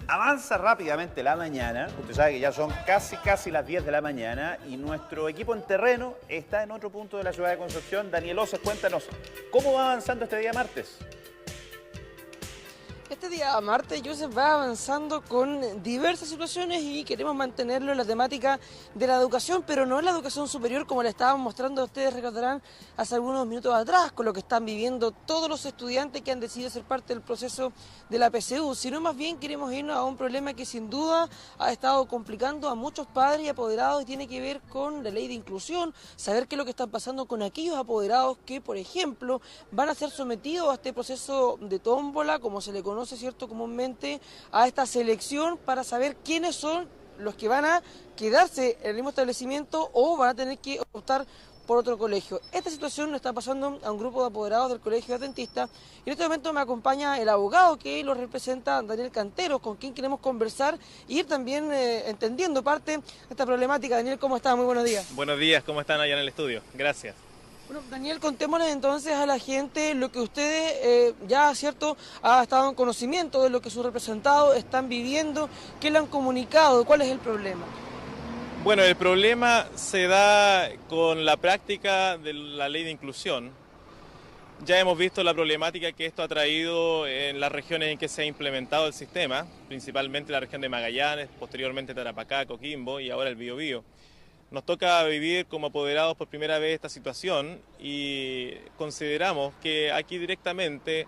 Avanza rápidamente la mañana, usted sabe que ya son casi las 10 de la mañana y nuestro equipo en terreno está en otro punto de la ciudad de Concepción. Daniel Oces, cuéntanos, ¿cómo va avanzando este día martes? Este día martes, Joseph, va avanzando con diversas situaciones y queremos mantenerlo en la temática de la educación, pero no en la educación superior como le estábamos mostrando a ustedes, recordarán, hace algunos minutos atrás, con lo que están viviendo todos los estudiantes que han decidido ser parte del proceso de la PSU, sino más bien queremos irnos a un problema que sin duda ha estado complicando a muchos padres y apoderados y tiene que ver con la ley de inclusión, saber qué es lo que está pasando con aquellos apoderados que, por ejemplo, van a ser sometidos a este proceso de tómbola, como se le conoce, ¿cierto?, comúnmente, a esta selección para saber quiénes son los que van a quedarse en el mismo establecimiento o van a tener que optar por otro colegio. Esta situación le está pasando a un grupo de apoderados del Colegio Adventista y en este momento me acompaña el abogado que lo representa, Daniel Cantero, con quien queremos conversar y ir también entendiendo parte de esta problemática. Daniel, ¿cómo estás? Muy buenos días. Buenos días, ¿cómo están allá en el estudio? Gracias. Bueno, Daniel, contémosles entonces a la gente lo que ustedes ya, ¿cierto?, ha estado en conocimiento de lo que sus representados están viviendo, qué le han comunicado, cuál es el problema. Bueno, el problema se da con la práctica de la ley de inclusión. Ya hemos visto la problemática que esto ha traído en las regiones en que se ha implementado el sistema, principalmente la región de Magallanes, posteriormente Tarapacá, Coquimbo y ahora el Biobío. Nos toca vivir como apoderados por primera vez esta situación y consideramos que aquí directamente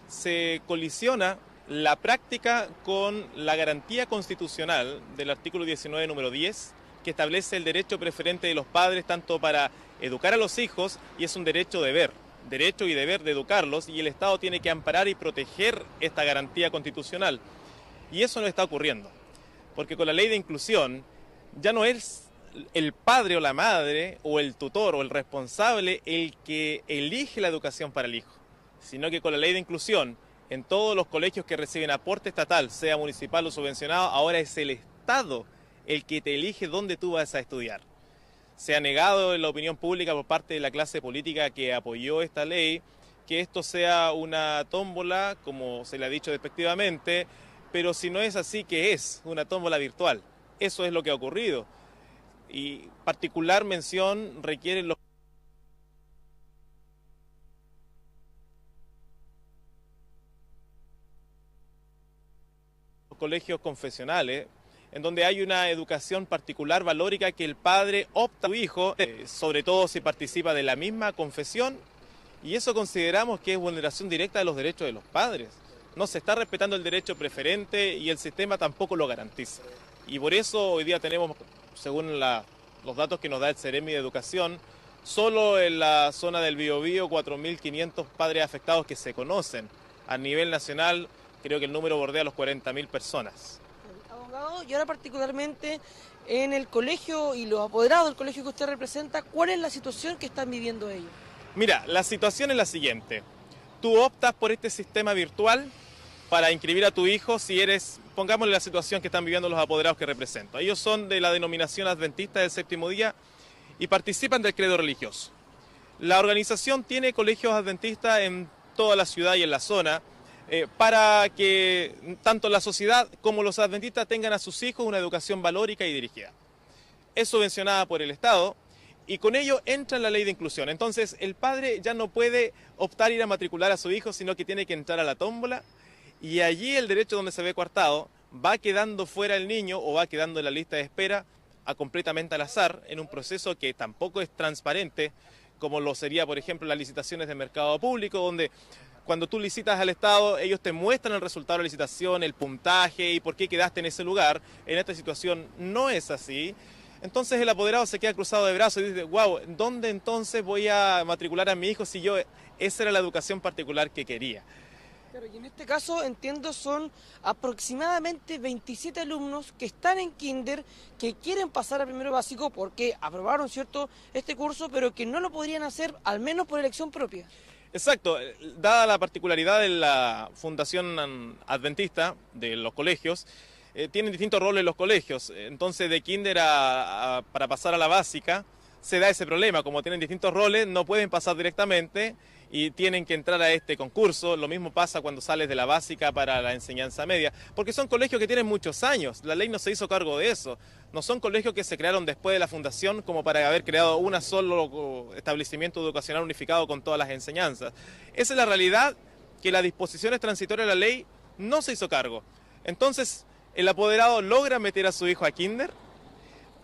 se colisiona la práctica con la garantía constitucional del artículo 19, número 10, que establece el derecho preferente de los padres tanto para educar a los hijos y es un derecho y deber de educarlos y el Estado tiene que amparar y proteger esta garantía constitucional. Y eso no está ocurriendo, porque con la ley de inclusión ya no es el padre o la madre o el tutor o el responsable el que elige la educación para el hijo, sino que con la ley de inclusión en todos los colegios que reciben aporte estatal, sea municipal o subvencionado, ahora es el Estado el que te elige dónde tú vas a estudiar. Se ha negado en la opinión pública por parte de la clase política que apoyó esta ley que esto sea una tómbola, como se le ha dicho despectivamente, pero si no es así, ¿qué es? Una tómbola virtual. Eso es lo que ha ocurrido. Y particular mención requieren los colegios confesionales, en donde hay una educación particular valórica que el padre opta a su hijo, sobre todo si participa de la misma confesión, y eso consideramos que es vulneración directa de los derechos de los padres. No se está respetando el derecho preferente y el sistema tampoco lo garantiza. Y por eso hoy día tenemos, según los datos que nos da el Ceremi de Educación, solo en la zona del Biobío 4.500 padres afectados que se conocen. A nivel nacional creo que el número bordea los 40.000 personas. Abogado, y ahora particularmente en el colegio y los apoderados del colegio que usted representa, ¿cuál es la situación que están viviendo ellos? Mira, la situación es la siguiente. Tú optas por este sistema virtual para inscribir a tu hijo si eres, pongámosle la situación que están viviendo los apoderados que represento. Ellos son de la denominación adventista del séptimo día y participan del credo religioso. La organización tiene colegios adventistas en toda la ciudad y en la zona para que tanto la sociedad como los adventistas tengan a sus hijos una educación valórica y dirigida. Es subvencionada por el Estado y con ello entra en la ley de inclusión. Entonces el padre ya no puede optar ir a matricular a su hijo, sino que tiene que entrar a la tómbola y allí el derecho donde se ve coartado va quedando fuera el niño o va quedando en la lista de espera completamente al azar en un proceso que tampoco es transparente como lo sería, por ejemplo, las licitaciones de mercado público, donde cuando tú licitas al Estado, ellos te muestran el resultado de la licitación, el puntaje y por qué quedaste en ese lugar. En esta situación no es así. Entonces el apoderado se queda cruzado de brazos y dice, wow, ¿dónde entonces voy a matricular a mi hijo si esa era la educación particular que quería? Claro, y en este caso, entiendo, son aproximadamente 27 alumnos que están en kinder, que quieren pasar a primero básico porque aprobaron, ¿cierto?, este curso, pero que no lo podrían hacer, al menos por elección propia. Exacto, dada la particularidad de la fundación adventista de los colegios, tienen distintos roles los colegios. Entonces, de kinder para pasar a la básica, se da ese problema, como tienen distintos roles, no pueden pasar directamente y tienen que entrar a este concurso. Lo mismo pasa cuando sales de la básica para la enseñanza media, porque son colegios que tienen muchos años, la ley no se hizo cargo de eso, no son colegios que se crearon después de la fundación como para haber creado un solo establecimiento educacional unificado con todas las enseñanzas. Esa es la realidad, que las disposiciones transitorias de la ley no se hizo cargo. Entonces, el apoderado logra meter a su hijo a kinder,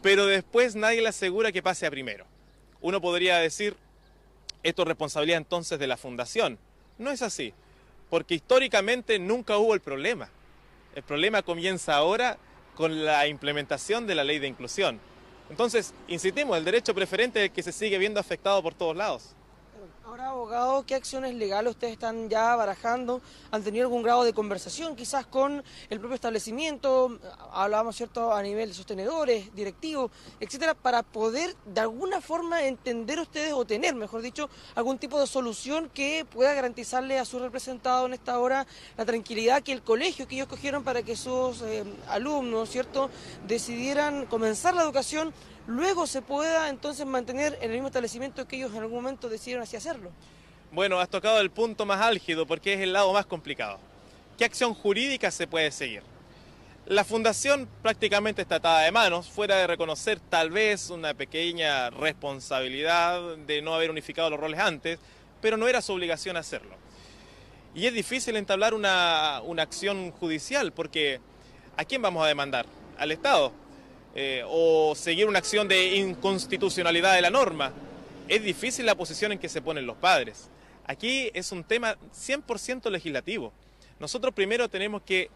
pero después nadie le asegura que pase a primero. Uno podría decir, esto es responsabilidad entonces de la fundación. No es así, porque históricamente nunca hubo el problema. El problema comienza ahora con la implementación de la ley de inclusión. Entonces, insistimos, el derecho preferente es el que se sigue viendo afectado por todos lados. Ahora, abogado, ¿qué acciones legales ustedes están ya barajando? ¿Han tenido algún grado de conversación quizás con el propio establecimiento? Hablábamos, ¿cierto?, a nivel de sostenedores, directivos, etcétera, para poder de alguna forma entender ustedes o tener, mejor dicho, algún tipo de solución que pueda garantizarle a su representado en esta hora la tranquilidad que el colegio que ellos cogieron para que sus alumnos, ¿cierto?, decidieran comenzar la educación, luego se pueda entonces mantener en el mismo establecimiento que ellos en algún momento decidieron así hacerlo. Bueno, has tocado el punto más álgido porque es el lado más complicado. ¿Qué acción jurídica se puede seguir? La fundación prácticamente está atada de manos, fuera de reconocer tal vez una pequeña responsabilidad de no haber unificado los roles antes, pero no era su obligación hacerlo. Y es difícil entablar una acción judicial porque ¿a quién vamos a demandar? ¿Al Estado? O seguir una acción de inconstitucionalidad de la norma. Es difícil la posición en que se ponen los padres. Aquí es un tema 100% legislativo. Nosotros primero tenemos que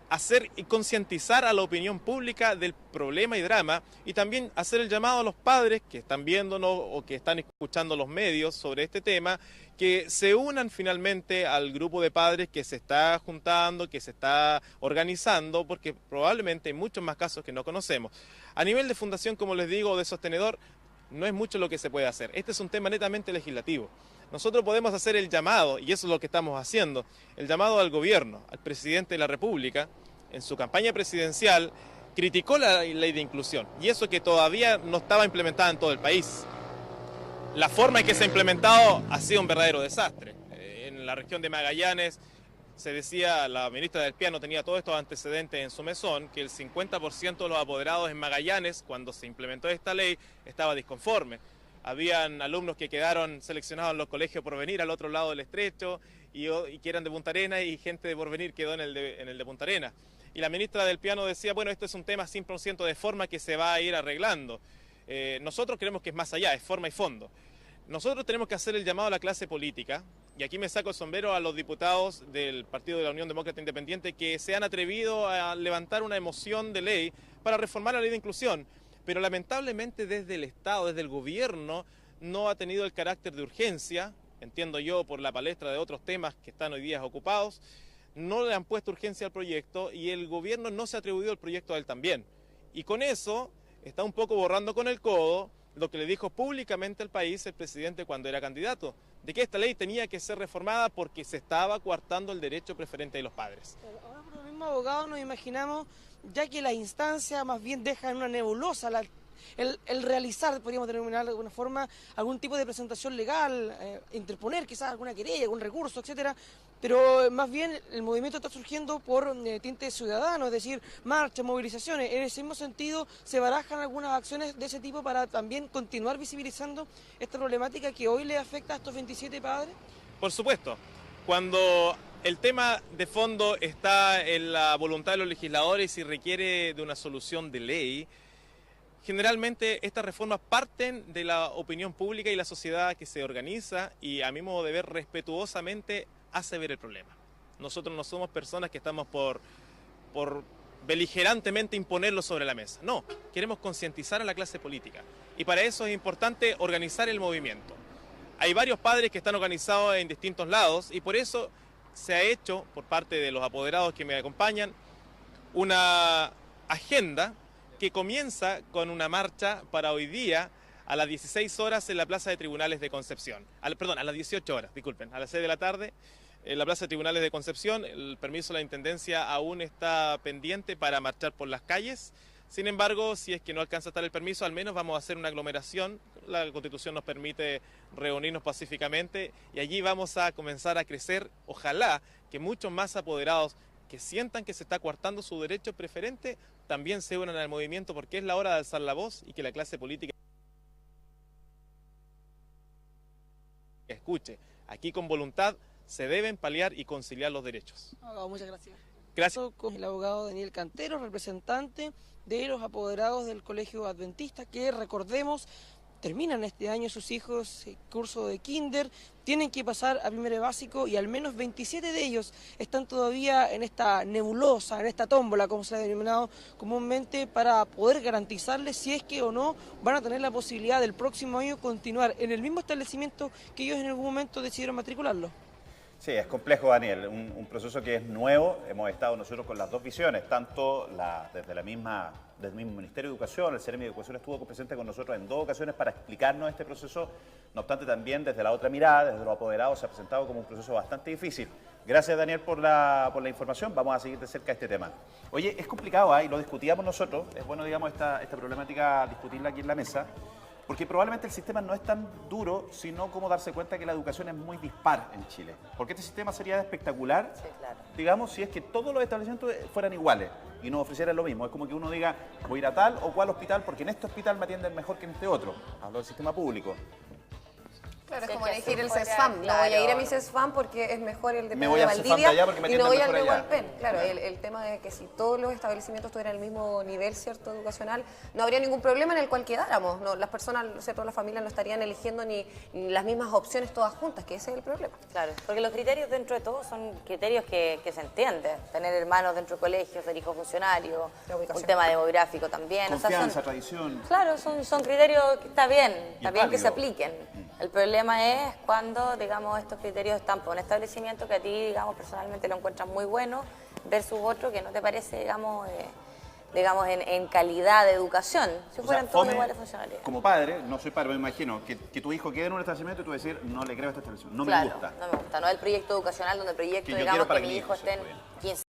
hacer y concientizar a la opinión pública del problema y drama y también hacer el llamado a los padres que están viéndonos o que están escuchando los medios sobre este tema, que se unan finalmente al grupo de padres que se está juntando, que se está organizando, porque probablemente hay muchos más casos que no conocemos. A nivel de fundación, como les digo, o de sostenedor, no es mucho lo que se puede hacer. Este es un tema netamente legislativo. Nosotros podemos hacer el llamado, y eso es lo que estamos haciendo, el llamado al gobierno, al presidente de la República, en su campaña presidencial, criticó la ley de inclusión, y eso que todavía no estaba implementada en todo el país. La forma en que se ha implementado ha sido un verdadero desastre. En la región de Magallanes se decía, la ministra del Piano tenía todos estos antecedentes en su mesón, que el 50% de los apoderados en Magallanes, cuando se implementó esta ley, estaba disconforme. Habían alumnos que quedaron seleccionados en los colegios por venir al otro lado del estrecho y que eran de Punta Arenas, y gente de Porvenir quedó en el de Punta Arenas. Y la ministra del Piano decía, bueno, esto es un tema 100% de forma que se va a ir arreglando. Nosotros creemos que es más allá, es forma y fondo. Nosotros tenemos que hacer el llamado a la clase política, y aquí me saco el sombrero a los diputados del Partido de la Unión Demócrata Independiente que se han atrevido a levantar una moción de ley para reformar la ley de inclusión, pero lamentablemente desde el Estado, desde el gobierno, no ha tenido el carácter de urgencia, entiendo yo por la palestra de otros temas que están hoy día ocupados, no le han puesto urgencia al proyecto y el gobierno no se ha atribuido el proyecto a él también. Y con eso está un poco borrando con el codo lo que le dijo públicamente al país el presidente cuando era candidato, de que esta ley tenía que ser reformada porque se estaba coartando el derecho preferente de los padres. Ahora, por lo mismo, abogado, nos imaginamos, ya que la instancia más bien deja en una nebulosa el realizar, podríamos denominar de alguna forma, algún tipo de presentación legal, interponer quizás alguna querella, algún recurso, etcétera, pero más bien el movimiento está surgiendo por tinte ciudadano, es decir, marchas, movilizaciones. En ese mismo sentido, ¿se barajan algunas acciones de ese tipo para también continuar visibilizando esta problemática que hoy le afecta a estos 27 padres? Por supuesto, cuando el tema de fondo está en la voluntad de los legisladores y requiere de una solución de ley, generalmente estas reformas parten de la opinión pública y la sociedad que se organiza y, a mi modo de ver, respetuosamente hace ver el problema. Nosotros no somos personas que estamos por beligerantemente imponerlo sobre la mesa. No, queremos concientizar a la clase política y para eso es importante organizar el movimiento. Hay varios padres que están organizados en distintos lados y por eso se ha hecho, por parte de los apoderados que me acompañan, una agenda que comienza con una marcha para hoy día a las 16 horas en la Plaza de Tribunales de Concepción. A las 18 horas, disculpen, a las 6 de la tarde en la Plaza de Tribunales de Concepción. El permiso de la Intendencia aún está pendiente para marchar por las calles. Sin embargo, si es que no alcanza a estar el permiso, al menos vamos a hacer una aglomeración. La Constitución nos permite reunirnos pacíficamente y allí vamos a comenzar a crecer. Ojalá que muchos más apoderados que sientan que se está coartando su derecho preferente también se unan al movimiento, porque es la hora de alzar la voz y que la clase política escuche. Aquí con voluntad se deben paliar y conciliar los derechos. Abogado, muchas gracias. Gracias. Con el abogado Daniel Cantero, representante de los apoderados del Colegio Adventista, que recordemos, terminan este año sus hijos el curso de kinder, tienen que pasar a primero básico y al menos 27 de ellos están todavía en esta nebulosa, en esta tómbola, como se ha denominado comúnmente, para poder garantizarles si es que o no van a tener la posibilidad del próximo año continuar en el mismo establecimiento que ellos en algún momento decidieron matricularlo. Sí, es complejo, Daniel, un proceso que es nuevo. Hemos estado nosotros con las dos visiones, tanto desde el mismo Ministerio de Educación, el Ceremi de Educación estuvo presente con nosotros en dos ocasiones para explicarnos este proceso. No obstante, también desde la otra mirada, desde los apoderados, se ha presentado como un proceso bastante difícil. Gracias, Daniel, por la información. Vamos a seguir de cerca este tema. Oye, es complicado, y lo discutíamos nosotros. Es bueno, digamos, esta problemática discutirla aquí en la mesa, porque probablemente el sistema no es tan duro, sino como darse cuenta que la educación es muy dispar en Chile. Porque este sistema sería espectacular, sí, claro, digamos, si es que todos los establecimientos fueran iguales y nos ofrecieran lo mismo. Es como que uno diga, voy a ir a tal o cual hospital, porque en este hospital me atienden mejor que en este otro. Hablo del sistema público. Claro, es como elegir el CESFAM. No voy a ir a mi CESFAM porque es mejor el de me voy a Valdivia allá porque me y no voy al de allá. Hualpén. Claro, el tema de que si todos los establecimientos tuvieran el mismo nivel, cierto, educacional, no habría ningún problema en el cual quedáramos. No, las personas, todas las familias no estarían eligiendo ni las mismas opciones todas juntas, que ese es el problema. Claro, porque los criterios dentro de todo son criterios que se entienden. Tener hermanos dentro de colegios, ser hijo funcionario, un tema demográfico también. Confianza, tradición. Claro, son criterios que está bien que se apliquen. El problema es cuando, digamos, estos criterios están por un establecimiento que a ti, digamos, personalmente lo encuentras muy bueno versus otro que no te parece, digamos, en calidad de educación. Si fueran todos iguales funcionarios. Como padre, no soy padre, me imagino, que tu hijo quede en un establecimiento y tú decir, no le creo a esta establecimiento, no me gusta. No me gusta, no es el proyecto educacional donde el proyecto, digamos, que mi hijo esté en 15